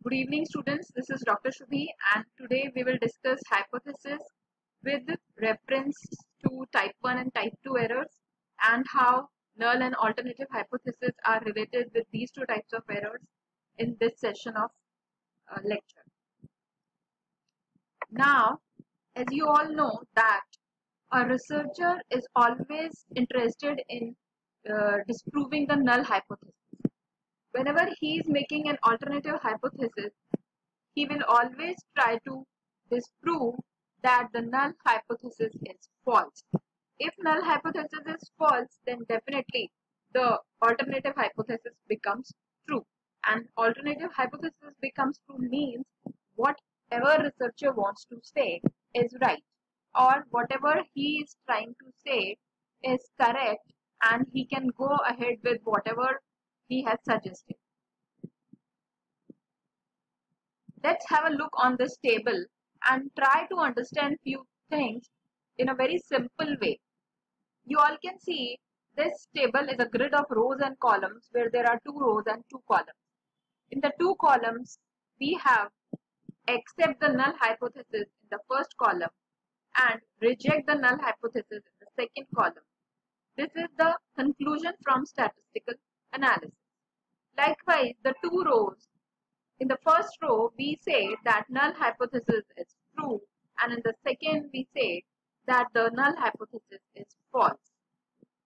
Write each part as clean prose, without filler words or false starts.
Good evening, students. This is Dr. Shubhi, and today we will discuss hypothesis with reference to type 1 and type 2 errors and how null and alternative hypothesis are related with these two types of errors in this session of lecture. Now, as you all know that a researcher is always interested in disproving the null hypothesis. Whenever he is making an alternative hypothesis, he will always try to disprove that the null hypothesis is false. If null hypothesis is false, then definitely the alternative hypothesis becomes true. And alternative hypothesis becomes true means whatever researcher wants to say is right, or whatever he is trying to say is correct, and he can go ahead with whatever he has suggested. Let's have a look on this table and try to understand few things in a very simple way. You all can see this table is a grid of rows and columns where there are 2 rows and 2 columns. In the 2 columns, we have accept the null hypothesis in the first column and reject the null hypothesis in the second column. This is the conclusion from statistical analysis. Likewise, the 2 rows, in the first row we say that null hypothesis is true, and in the second we say that the null hypothesis is false.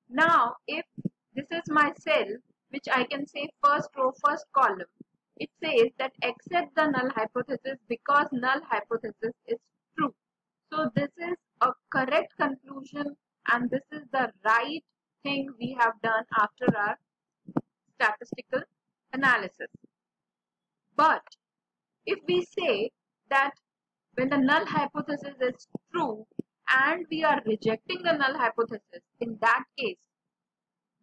Now, if this is my cell, which I can say first row, first column, it says that accept the null hypothesis because null hypothesis is true. So this is a correct conclusion, and this is the right thing we have done after our statistical analysis. But if we say that when the null hypothesis is true and we are rejecting the null hypothesis, in that case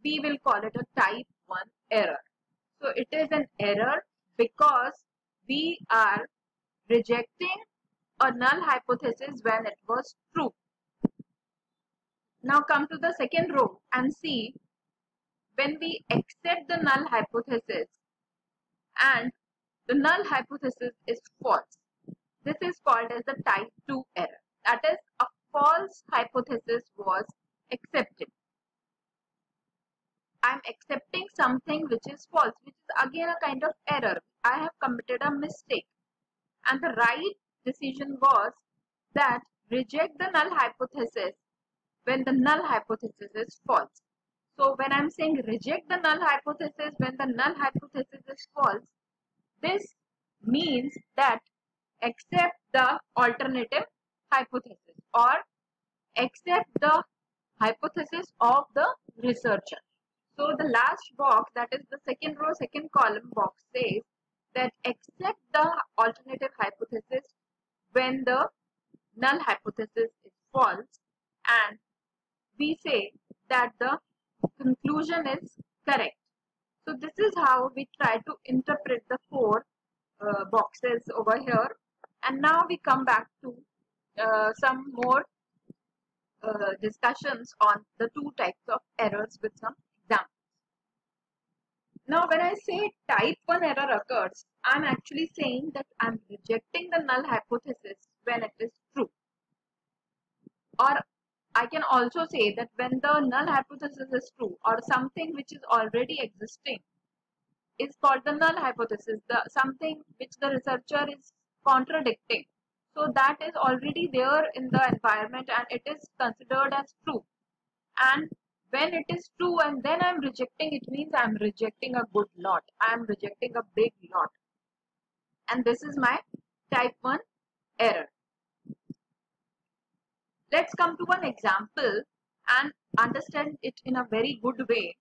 we will call it a type 1 error. So it is an error because we are rejecting a null hypothesis when it was true. Now come to the second row and see when we accept the null hypothesis and the null hypothesis is false. This is called as the type 2 error. That is, a false hypothesis was accepted. I am accepting something which is false, which is again a kind of error. I have committed a mistake. And the right decision was that reject the null hypothesis when the null hypothesis is false. So when I am saying reject the null hypothesis when the null hypothesis is false, this means that accept the alternative hypothesis or accept the hypothesis of the researcher. So the last box, that is the second row, second column box, says that accept the alternative hypothesis when the null hypothesis is false, and we say that the conclusion is correct. So this is how we try to interpret the 4 boxes over here. And now we come back to some more discussions on the 2 types of errors with some examples. Now when I say type 1 error occurs, I am actually saying that I am rejecting the null hypothesis when it is true. Or I can also say that when the null hypothesis is true or something which is already existing is called the null hypothesis, something which the researcher is contradicting. So that is already there in the environment and it is considered as true. And when it is true and then I am rejecting, it means I am rejecting a good lot. I am rejecting a big lot. And this is my type 1 error. Let's come to an example and understand it in a very good way.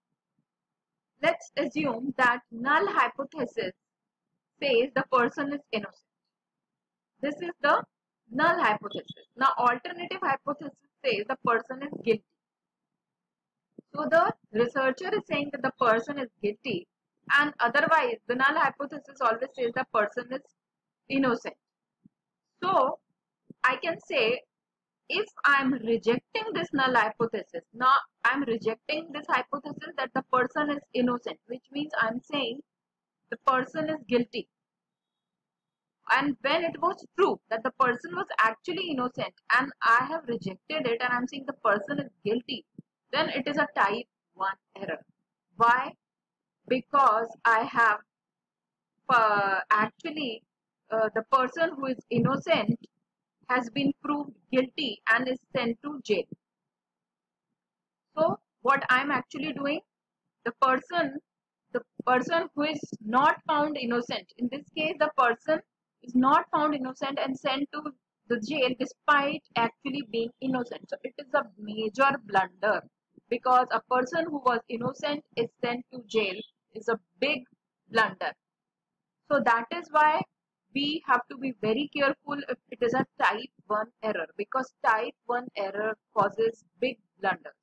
Let's assume that null hypothesis says the person is innocent. This is the null hypothesis. Now alternative hypothesis says the person is guilty. So the researcher is saying that the person is guilty, and otherwise the null hypothesis always says the person is innocent. So I can say, if I am rejecting this null hypothesis, now I am rejecting this hypothesis that the person is innocent, which means I am saying the person is guilty. And when it was true that the person was actually innocent and I have rejected it and I'm saying the person is guilty, then it is a type 1 error. Why? Because I have the person who is innocent has been proved guilty and is sent to jail. So what I'm actually doing, the person who is not found innocent, in this case the person is not found innocent and sent to the jail despite actually being innocent. So it is a major blunder, because a person who was innocent is sent to jail is a big blunder. So that is why we have to be very careful if it is a type 1 error, because type 1 error causes big blunders.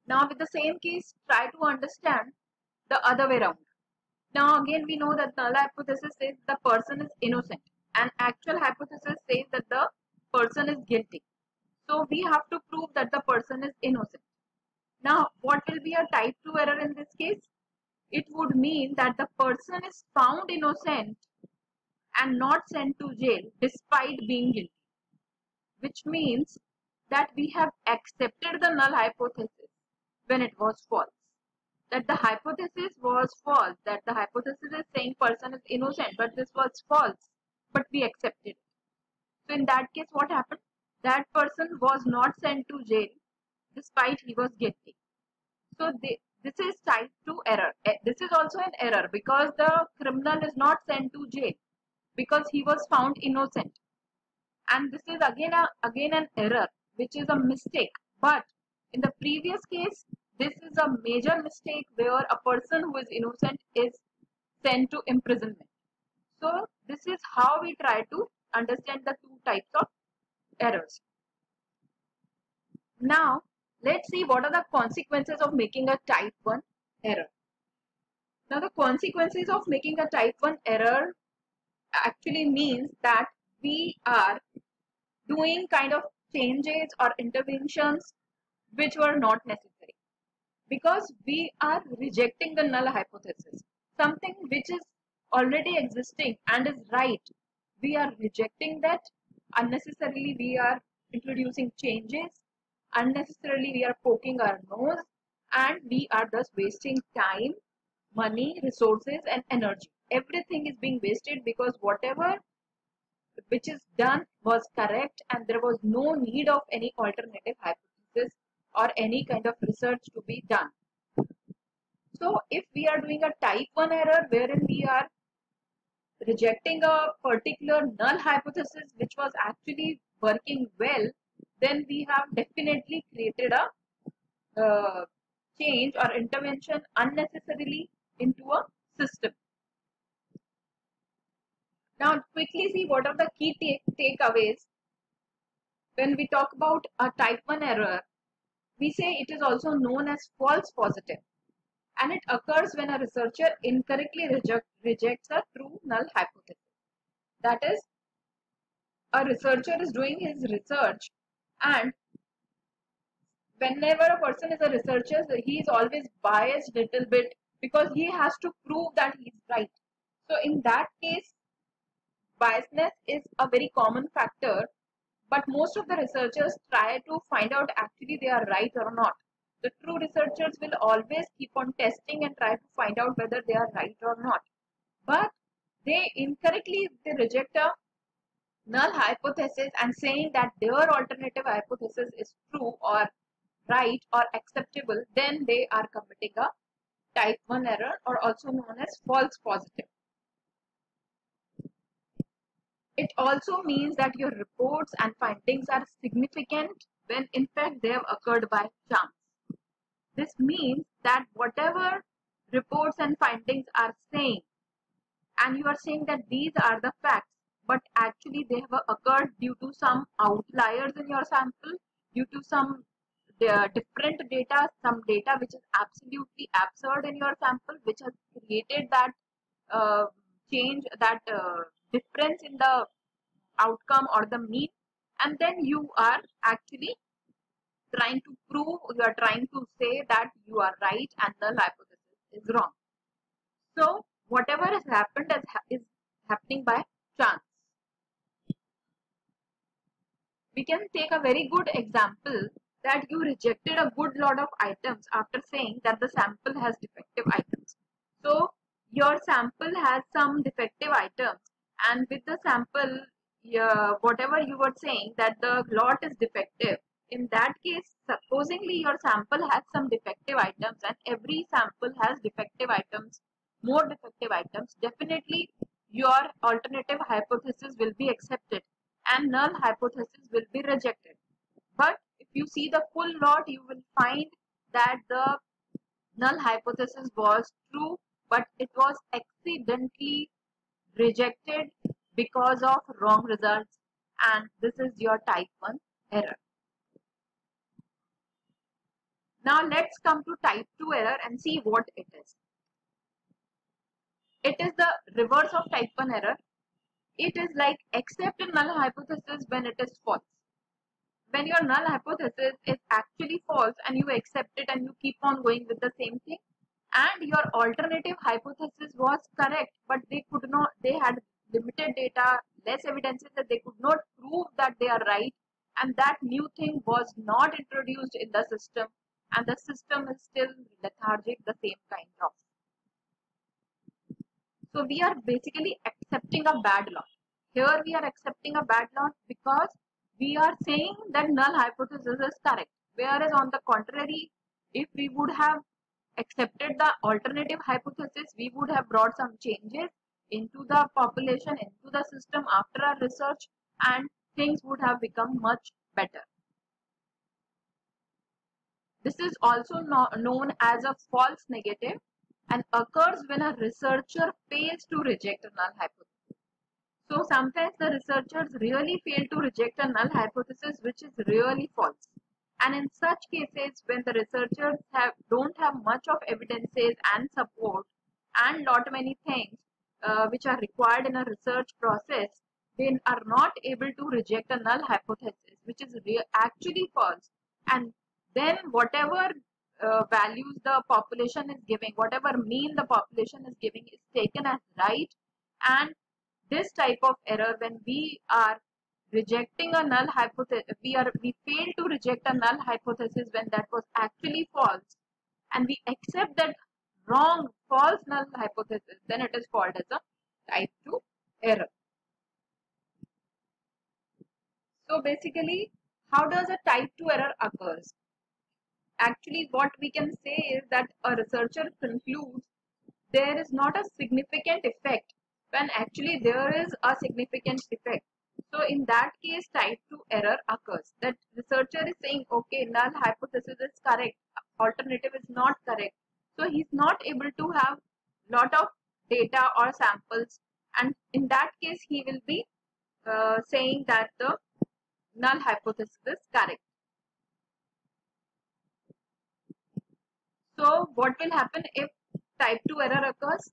Now with the same case, try to understand the other way around. Now again we know that null hypothesis says the person is innocent and actual hypothesis says that the person is guilty. So we have to prove that the person is innocent. Now what will be a type 2 error in this case? It would mean that the person is found innocent and not sent to jail despite being guilty, which means that we have accepted the null hypothesis when it was false. That the hypothesis was false, that the hypothesis is saying person is innocent, but this was false, but we accepted it. So in that case, what happened? That person was not sent to jail despite he was guilty. So this is type 2 error. This is also an error because the criminal is not sent to jail because he was found innocent. And this is again an error, which is a mistake. But in the previous case, this is a major mistake where a person who is innocent is sent to imprisonment. So this is how we try to understand the two types of errors. Now let's see what are the consequences of making a type 1 error. Now the consequences of making a type 1 error actually means that we are doing kind of changes or interventions which were not necessary, because we are rejecting the null hypothesis. Something which is already existing and is right, we are rejecting that. Unnecessarily we are introducing changes, unnecessarily we are poking our nose, and we are thus wasting time, money, resources and energy. Everything is being wasted because whatever which is done was correct and there was no need of any alternative hypothesis or any kind of research to be done. So if we are doing a type 1 error wherein we are rejecting a particular null hypothesis which was actually working well, then we have definitely created a change or intervention unnecessarily into a system. Now quickly see what are the key takeaways. When we talk about a type 1 error, we say it is also known as false positive, and it occurs when a researcher incorrectly rejects a true null hypothesis. That is, a researcher is doing his research, and whenever a person is a researcher, he is always biased little bit because he has to prove that he is right. So in that case, biasness is a very common factor, but most of the researchers try to find out actually they are right or not. The true researchers will always keep on testing and try to find out whether they are right or not. But they incorrectly reject a null hypothesis and saying that their alternative hypothesis is true or right or acceptable, then they are committing a type 1 error, or also known as false positive. It also means that your reports and findings are significant when in fact they have occurred by chance. This means that whatever reports and findings are saying, and you are saying that these are the facts, but actually they have occurred due to some outliers in your sample, due to some different data, some data which is absolutely absurd in your sample, which has created that change, that difference in the outcome or the mean, and then you are actually trying to prove, you are trying to say that you are right and the hypothesis is wrong. So whatever has happened is happening can take a very good example that you rejected a good lot of items after saying that the sample has defective items. So your sample has some defective items, and with the sample, whatever you were saying that the lot is defective, in that case, supposingly your sample has some defective items and every sample has defective items, more defective items, definitely your alternative hypothesis will be accepted and null hypothesis will be rejected. But if you see the full lot, you will find that the null hypothesis was true, but it was accidentally rejected because of wrong results, and this is your type 1 error. Now let's come to type 2 error and see what it is. It is the reverse of type 1 error. It is like accept a null hypothesis when it is false. When your null hypothesis is actually false and you accept it and you keep on going with the same thing, and your alternative hypothesis was correct, but they had limited data, less evidences, that they could not prove that they are right, and that new thing was not introduced in the system, and the system is still lethargic, the same kind of. So we are basically accepting a bad lot. Here we are accepting a bad lot because we are saying that null hypothesis is correct. Whereas on the contrary, if we would have accepted the alternative hypothesis, we would have brought some changes into the population, into the system after our research, and things would have become much better. This is also known as a false negative and occurs when a researcher fails to reject a null hypothesis. So sometimes the researchers really fail to reject a null hypothesis which is really false. And in such cases, when the researchers don't have much of evidences and support and lot many things which are required in a research process, they are not able to reject a null hypothesis which is actually false. And then whatever values the population is giving, whatever mean the population is giving is taken as right. And this type of error, when we are rejecting a null hypothesis, we fail to reject a null hypothesis when that was actually false, and we accept that wrong, false null hypothesis, then it is called as a type 2 error. So basically, how does a type 2 error occurs? Actually, what we can say is that a researcher concludes there is not a significant effect when actually there is a significant effect. So in that case, type 2 error occurs. That researcher is saying, okay, null hypothesis is correct, alternative is not correct. So he's not able to have lot of data or samples, and in that case he will be saying that the null hypothesis is correct. So what will happen if type 2 error occurs?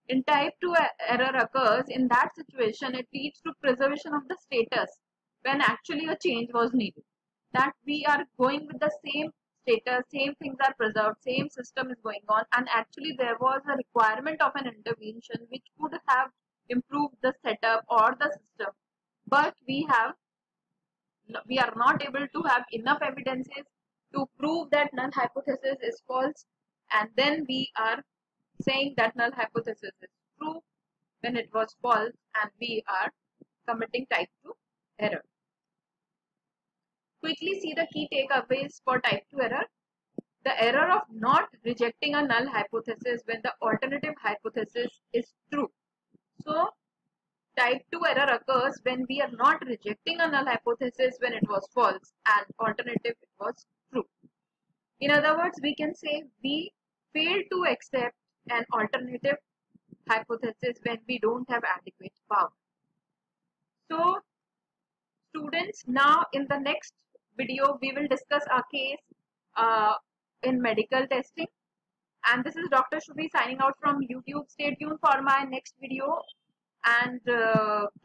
In type 2 error occurs, in that situation it leads to preservation of the status when actually a change was needed. That we are going with the same status, same things are preserved, same system is going on, and actually there was a requirement of an intervention which could have improved the setup or the system, but we are not able to have enough evidences to prove that null hypothesis is false, and then we are saying that null hypothesis is true when it was false, and we are committing type 2 error. Quickly see the key takeaways for type 2 error. The error of not rejecting a null hypothesis when the alternative hypothesis is true. So type 2 error occurs when we are not rejecting a null hypothesis when it was false and alternative it was true. In other words, we can say we fail to accept an alternative hypothesis when we don't have adequate power. So students, now in the next video we will discuss a case in medical testing, and this is Dr. Shubhi signing out from YouTube. Stay tuned for my next video, and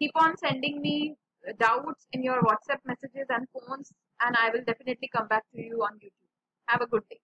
keep on sending me doubts in your WhatsApp messages and phones, and I will definitely come back to you on YouTube. Have a good day.